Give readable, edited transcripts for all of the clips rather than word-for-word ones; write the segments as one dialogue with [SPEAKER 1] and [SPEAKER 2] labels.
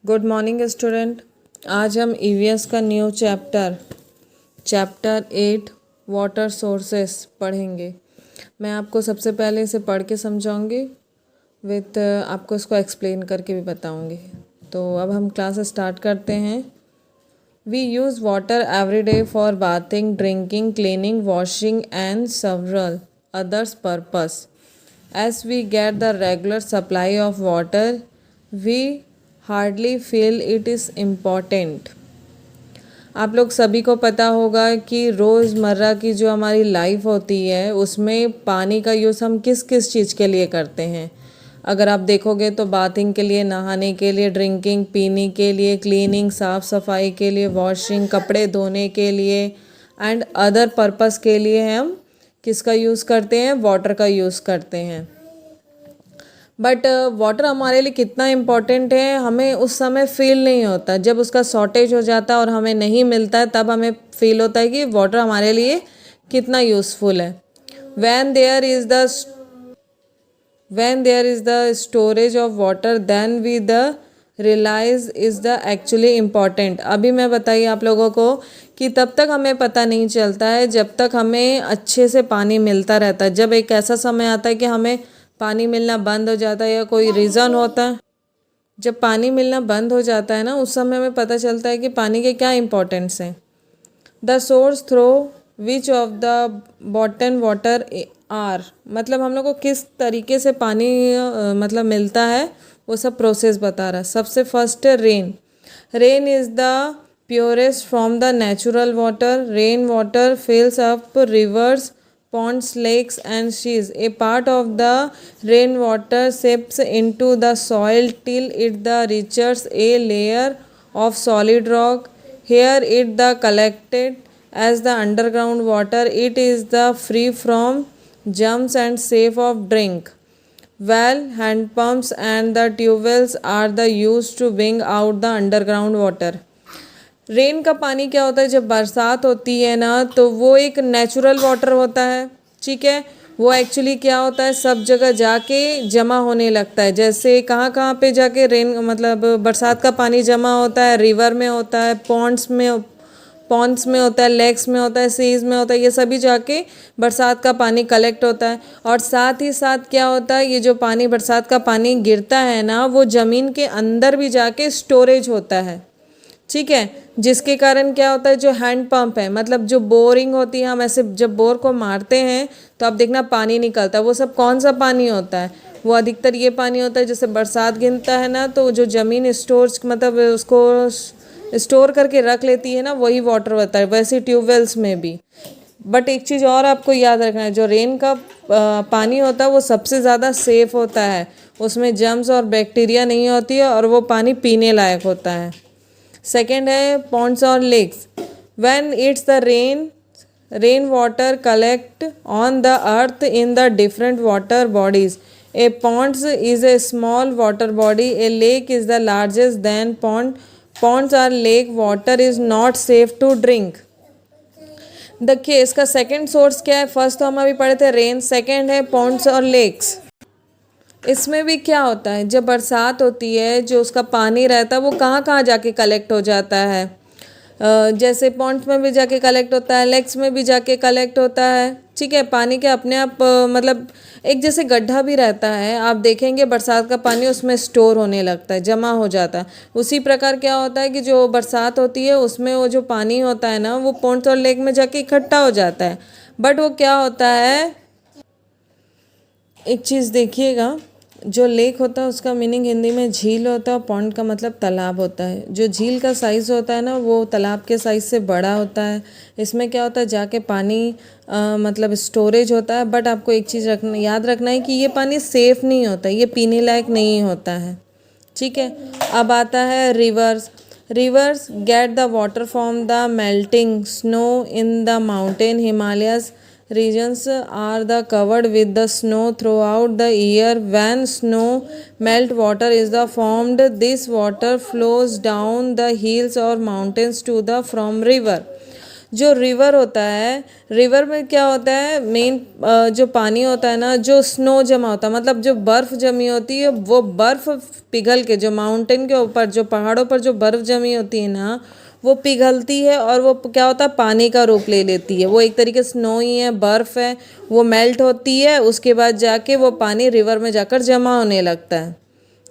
[SPEAKER 1] Good morning student. आज हम EVS का न्यू चैप्टर 8 वाटर सोर्सेस पढ़ेंगे। मैं आपको सबसे पहले इसे पढ़ के समझाऊंगी विथ आपको इसको एक्सप्लेन करके भी बताऊंगी। तो अब हम क्लास स्टार्ट करते हैं। We use water every day for bathing, drinking, cleaning, washing and several others purpose. As we get the regular supply of water, we hardly feel it is important. आप लोग सभी को पता होगा कि रोज़मर्रा की जो हमारी लाइफ होती है उसमें पानी का यूज़ हम किस किस चीज़ के लिए करते हैं। अगर आप देखोगे तो बाथिंग के लिए, नहाने के लिए, ड्रिंकिंग पीने के लिए, क्लीनिंग साफ़ सफाई के लिए, वॉशिंग कपड़े धोने के लिए एंड अदर पर्पस के लिए हम किसका यूज़ करते हैं? वाटर का यूज़ करते हैं। बट वाटर हमारे लिए कितना इम्पोर्टेंट है हमें उस समय फील नहीं होता। जब उसका शॉर्टेज हो जाता है और हमें नहीं मिलता है तब हमें फील होता है कि वाटर हमारे लिए कितना यूज़फुल है। when there is the storage of water then we the realize is the actually important। अभी मैं बताइए आप लोगों को कि तब तक हमें पता नहीं चलता है जब तक हमें अच्छे से पानी मिलता रहता है। जब एक ऐसा समय आता है कि हमें पानी मिलना बंद हो जाता है या कोई रीज़न होता है, जब पानी मिलना बंद हो जाता है ना उस समय हमें पता चलता है कि पानी के क्या इंपॉर्टेंस हैं। The source through which of the bottom water are, मतलब हम लोग को किस तरीके से पानी मतलब मिलता है वो सब प्रोसेस बता रहा है। सबसे फर्स्ट है rain is the purest from the natural water. Rain water फिल्स up reverse, ponds, lakes and seas. A part of the rainwater seeps into the soil till it the reaches a layer of solid rock. Here it the collected as the underground water. It is the free from germs and safe of drink. Well, hand pumps and the tubewells are the used to bring out the underground water. Rain का पानी क्या होता है? जब बरसात होती है ना तो वो एक नेचुरल वाटर होता है, ठीक है। वो एक्चुअली क्या होता है, सब जगह जाके जमा होने लगता है। जैसे कहाँ कहाँ पे जाके रेन मतलब बरसात का पानी जमा होता है, रिवर में होता है, पॉन्ड्स में होता है, लेक्स में होता है, सीज में होता है, ये सभी जाके बरसात का पानी कलेक्ट होता है। और साथ ही साथ क्या होता है, ये जो पानी बरसात का पानी गिरता है ना वो ज़मीन के अंदर भी जाके स्टोरेज होता है, ठीक है। जिसके कारण क्या होता है, जो हैंड पंप है मतलब जो बोरिंग होती है, हम ऐसे जब बोर को मारते हैं तो आप देखना पानी निकलता है। वो सब कौन सा पानी होता है? वो अधिकतर ये पानी होता है जैसे बरसात गिरता है ना तो जो ज़मीन स्टोर मतलब उसको स्टोर करके रख लेती है ना वही वाटर होता है। वैसे ट्यूबवेल्स में भी। बट एक चीज़ और आपको याद रखना है, जो रेन का पानी होता है वो सबसे ज़्यादा सेफ़ होता है। उसमें जर्म्स और बैक्टीरिया नहीं होती है और वो पानी पीने लायक होता है। सेकेंड है पॉन्ड्स और lakes. When it's the rain water collect on the earth in the different water bodies. A ponds is a small water body. A lake is the largest than ponds are lake water is not safe to drink. देखिए इसका second source क्या है। First तो हम अभी पढ़े थे rain, second है पॉन्ड्स और लेक्स। इसमें भी क्या होता है, जब बरसात होती है जो उसका पानी रहता है वो कहाँ कहाँ जाके कलेक्ट हो जाता है। जैसे पॉन्ड्स में भी जाके कलेक्ट होता है, लेक्स में भी जाके कलेक्ट होता है, ठीक है। पानी के अपने आप मतलब एक जैसे गड्ढा भी रहता है, आप देखेंगे बरसात का पानी उसमें स्टोर होने लगता है, जमा हो जाता है। उसी प्रकार क्या होता है कि जो बरसात होती है उसमें वो जो पानी होता है ना वो पॉन्ड्स और लेक में जाके इकट्ठा हो जाता है। बट वो क्या होता है, एक चीज़ देखिएगा, जो लेक होता है उसका मीनिंग हिंदी में झील होता है और पॉन्ड का मतलब तालाब होता है। जो झील का साइज़ होता है ना वो तालाब के साइज़ से बड़ा होता है। इसमें क्या होता है, जाके पानी मतलब स्टोरेज होता है। बट आपको एक चीज़ याद रखना है कि ये पानी सेफ़ नहीं होता, ये पीने लायक नहीं होता है, ठीक है। अब आता है reverse get the water from the melting snow in the mountain. Himalayas regions are the covered with the snow throughout the year. When snow melt, water is the formed. This water flows down the hills or mountains to the from river. जो river होता है, river में क्या होता है main, जो पानी होता है ना, जो स्नो जमा होता है, मतलब जो बर्फ़ जमी होती है, वो बर्फ़ पिघल के, जो माउंटेन के ऊपर, जो पहाड़ों पर जो बर्फ़ जमी होती है ना, वो पिघलती है और वो क्या होता है, पानी का रूप ले लेती है। वो एक तरीके से स्नो ही है, बर्फ़ है, वो मेल्ट होती है, उसके बाद जाके वो पानी रिवर में जाकर जमा होने लगता है।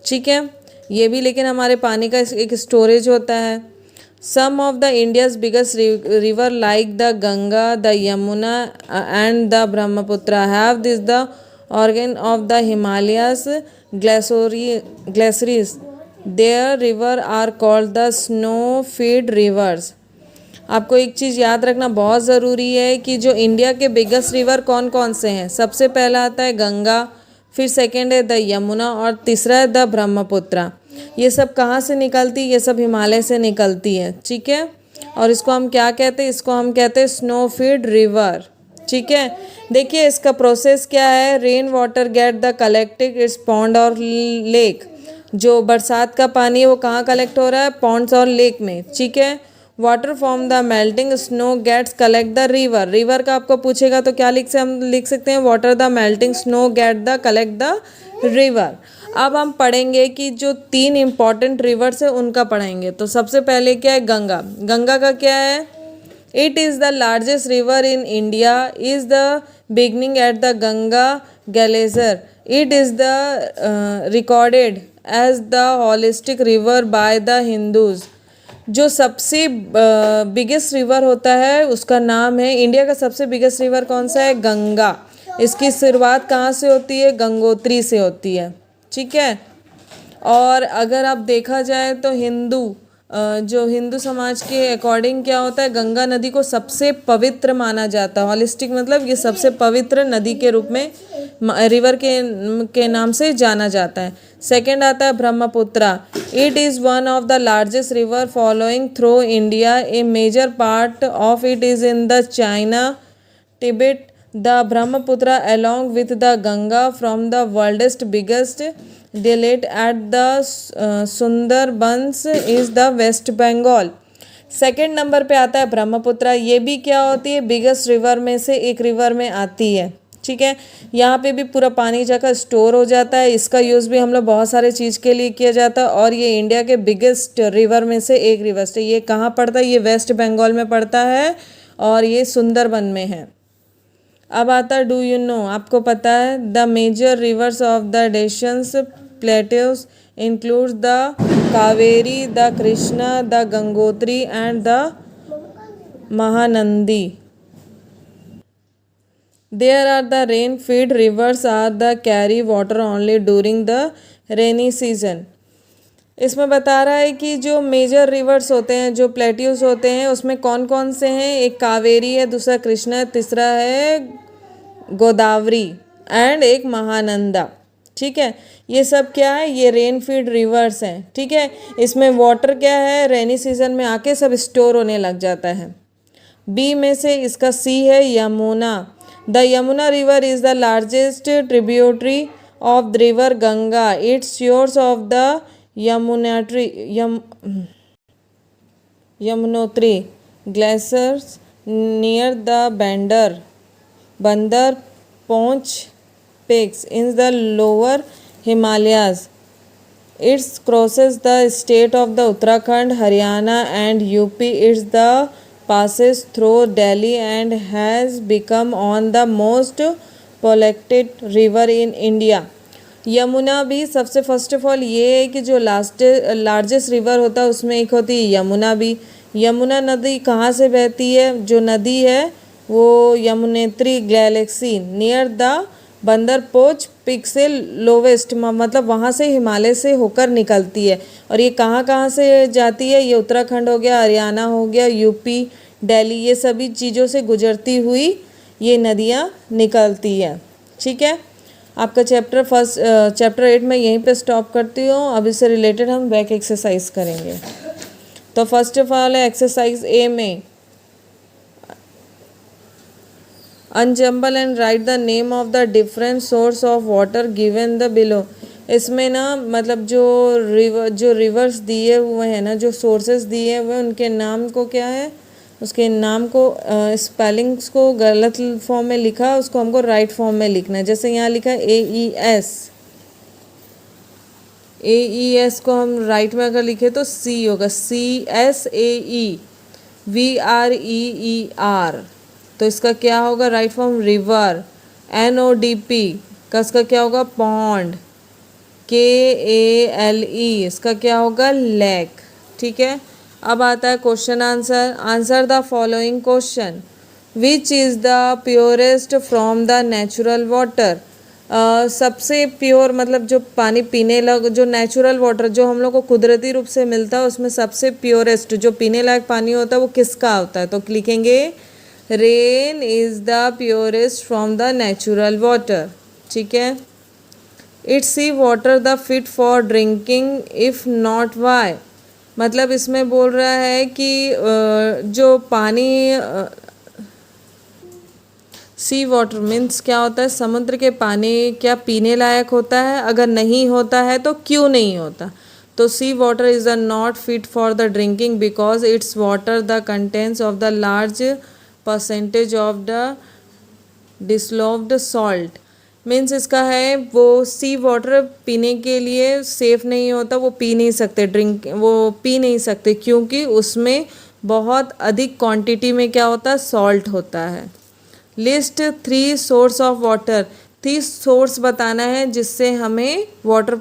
[SPEAKER 1] ठीक है, ये भी लेकिन हमारे पानी का एक स्टोरेज होता है। Some of the India's biggest river like the Ganga, the Yamuna and the Brahmaputra have this the origin of the Himalayas glaciers. Their river are called the snow-fed rivers. आपको एक चीज़ याद रखना बहुत ज़रूरी है कि जो इंडिया के बिगेस्ट रिवर कौन कौन से हैं। सबसे पहला आता है गंगा, फिर सेकंड है द यमुना और तीसरा है द ब्रह्मपुत्र। ये सब कहाँ से निकलती है? ये सब हिमालय से निकलती है। ठीक है, और इसको हम क्या कहते हैं? इसको हम कहते हैं स्नो फीड रिवर। ठीक है, देखिए इसका प्रोसेस क्या है। Rain water get the collected it's pond और लेक। जो बरसात का पानी है वो कहाँ कलेक्ट हो रहा है? पॉन्ड्स और लेक में। ठीक है, water from the melting snow gets collect the river. River का आपको पूछेगा तो क्या हम लिख सकते हैं? Water the melting snow get the collect the river. अब हम पढ़ेंगे कि जो 3 इम्पॉर्टेंट रिवर्स है उनका पढ़ेंगे। तो सबसे पहले क्या है? गंगा। गंगा का क्या है? It is the largest river in India, is the beginning at the Ganga Glacier. It is the recorded as the holistic river by the Hindus. जो सबसे बिगेस्ट रिवर होता है उसका नाम है, इंडिया का सबसे बिगेस्ट रिवर कौन सा है? गंगा। इसकी शुरुआत कहाँ से होती है? गंगोत्री से होती है। ठीक है, और अगर आप देखा जाए तो जो हिंदू समाज के अकॉर्डिंग क्या होता है, गंगा नदी को सबसे पवित्र माना जाता है। हॉलिस्टिक मतलब ये सबसे पवित्र नदी के रूप में, रिवर के नाम से जाना जाता है। सेकंड आता है Brahmaputra. It is one of the largest river following through India. A major part of it is in the China Tibet. The Brahmaputra along with the Ganga from the world's biggest delta at the Sundarbans is the West Bengal. Second number पे आता है ब्रह्मपुत्र। ये भी क्या होती है? Biggest river में से एक रिवर में आती है। ठीक है, यहाँ पे भी पूरा पानी जाकर स्टोर हो जाता है। इसका यूज़ भी हम लोग बहुत सारे चीज़ के लिए किया जाता है और ये इंडिया के बिगेस्ट रिवर में से एक रिवर है। ये कहाँ पड़ता है? ये वेस्ट बंगाल में पड़ता है और ये सुंदरबन में है। अब आता है डू यू नो, आपको पता है? The major rivers of the Deccan's plateaus includes the Kaveri, the Krishna, the Gangotri and the Mahanadi. There are the rain fed rivers are the carry water only during the rainy season. इसमें बता रहा है कि जो मेजर रिवर्स होते हैं, जो प्लेट्यूज होते हैं, उसमें कौन कौन से हैं? एक कावेरी है, दूसरा कृष्णा है, तीसरा है गोदावरी एंड एक महानंदा। ठीक है, ये सब क्या है? ये रेन फीड रिवर्स हैं। ठीक है, इसमें वाटर क्या है? रेनी सीजन में आके सब स्टोर होने लग जाता है। बी में से इसका सी है Yamuna. The Yamuna river is the largest tributary of the river Ganga. It's source of the Yamunotri glaciers near the Bandar Poonch peaks in the lower Himalayas. It crosses the state of the Uttarakhand, Haryana and UP. Passes through Delhi and has become on the most polluted river in India. Yamuna भी सबसे first of all ये है कि जो largest river होता है उसमें एक होती है यमुना भी। यमुना नदी कहाँ से बहती है? जो नदी है वो Yamunotri Galaxy near the बंदरपोच pick से लोवेस्ट, मतलब वहाँ से हिमालय से होकर निकलती है। और ये कहाँ कहाँ से जाती है? ये उत्तराखंड हो गया, हरियाणा हो गया, यूपी, दिल्ली, ये सभी चीज़ों से गुजरती हुई ये नदियाँ निकलती है। ठीक है, आपका चैप्टर 8 में यहीं पे स्टॉप करती हूँ। अब इससे रिलेटेड हम बैक एक्सरसाइज करेंगे। तो फर्स्ट ऑफ ऑल है एक्सरसाइज ए में अनजम्बल and right the name of the different source of water given the below. इसमें ना मतलब जो रिवर्स दिए हुए हैं ना, जो सोर्सेस दिए हुए हैं उनके नाम को क्या है उसके नाम को स्पेलिंग्स को गलत फॉर्म में लिखा, उसको हमको राइट फॉर्म में लिखना है। जैसे यहाँ लिखा AES को हम राइट में अगर लिखे तो C होगा, CSAEVREER। तो इसका क्या होगा राइट फॉर्म? रिवर। NODP का इसका क्या होगा? पॉन्ड। KALE इसका क्या होगा? लेक। ठीक है, अब आता है question answer. Answer the following question. Which is the purest from the natural water? सबसे प्योर मतलब जो पानी पीने लग, जो नेचुरल वाटर जो हम लोग को कुदरती रूप से मिलता है, उसमें सबसे प्योरेस्ट जो पीने लायक पानी होता है वो किसका होता है? तो लिखेंगे rain is the purest from the natural water. ठीक है, it's sea water the fit for drinking if not why. मतलब इसमें बोल रहा है कि जो पानी सी वाटर मीन्स क्या होता है? समुद्र के पानी क्या पीने लायक होता है? अगर नहीं होता है तो क्यों नहीं होता? तो sea water is the not fit for the drinking because it's water the contents of the large percentage of the dissolved salt. Means इसका है वो सी वाटर पीने के लिए सेफ़ नहीं होता, वो पी नहीं सकते, वो पी नहीं सकते क्योंकि उसमें बहुत अधिक क्वांटिटी में क्या होता है? सॉल्ट होता है। List 3 source of water. 3 source बताना है जिससे हमें वाटर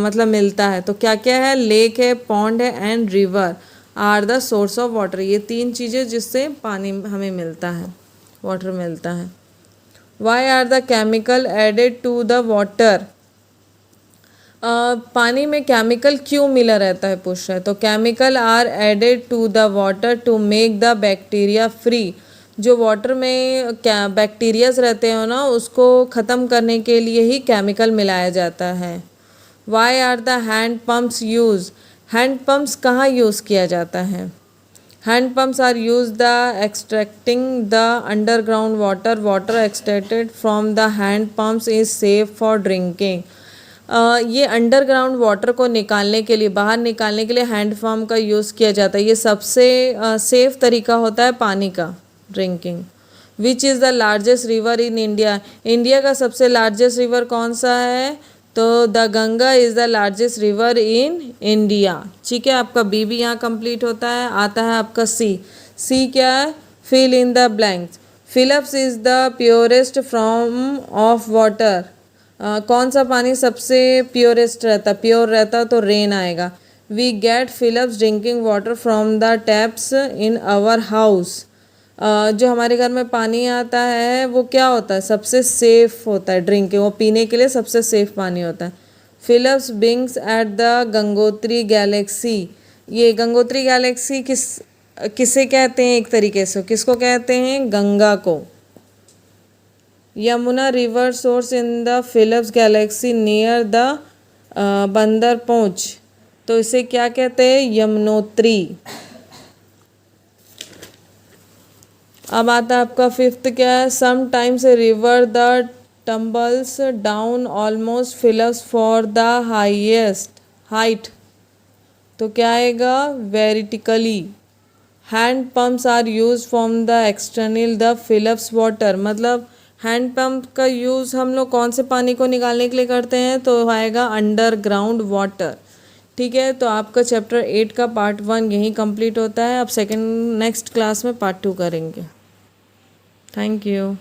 [SPEAKER 1] मतलब मिलता है। तो क्या क्या है? लेक है, पॉन्ड है and river are the source of water. ये 3 चीज़ें जिससे पानी हमें मिलता है, वाटर मिलता है। Why are the chemical added to the water? पानी में केमिकल क्यों मिला रहता है पूछ रहा है। तो chemical are added to the water to make the bacteria free. जो वाटर में क्या बैक्टीरियाज रहते हो ना, उसको ख़त्म करने के लिए ही केमिकल मिलाया जाता है। Why are the hand pumps use? Hand pumps कहाँ यूज़ किया जाता है? Hand pumps are use the extracting the underground water. Water extracted from the hand pumps is safe for drinking. ये अंडरग्राउंड वाटर को निकालने के लिए, बाहर निकालने के लिए हैंड पम्प का यूज़ किया जाता है। ये सबसे सेफ तरीका होता है पानी का drinking. Which is the largest river in India? India का सबसे लार्जेस्ट रिवर कौन सा है? तो the Ganga is the largest river in India. ठीक है, आपका बी भी यहाँ कंप्लीट होता है। आता है आपका सी क्या है? Fill in the blanks. फिलिप्स is the purest from of water. कौन सा पानी सबसे प्योरेस्ट रहता, प्योर रहता? तो रेन आएगा। We get Philips drinking water from the taps in our house. जो हमारे घर में पानी आता है वो क्या होता है? सबसे सेफ होता है ड्रिंकिंग, वो पीने के लिए सबसे सेफ पानी होता है। Philips begins at the Gangotri glacier. ये गंगोत्री गैलेक्सी किसे कहते हैं? एक तरीके से किसको कहते हैं? गंगा को। Yamuna river source in the Philips glacier near the Bandarpunch. तो इसे क्या कहते हैं? यमुनोत्री। अब आता है आपका 5th क्या है? Sometimes a river the tumbles down almost fillips for the highest height. तो क्या आएगा? Vertically. Hand pumps are use from the external the fillips water. मतलब हैंड पंप का यूज़ हम लोग कौन से पानी को निकालने के लिए करते हैं? तो आएगा अंडरग्राउंड वाटर। ठीक है, तो आपका चैप्टर 8 का पार्ट 1 यहीं कंप्लीट होता है। अब नेक्स्ट क्लास में पार्ट 2 करेंगे। Thank you.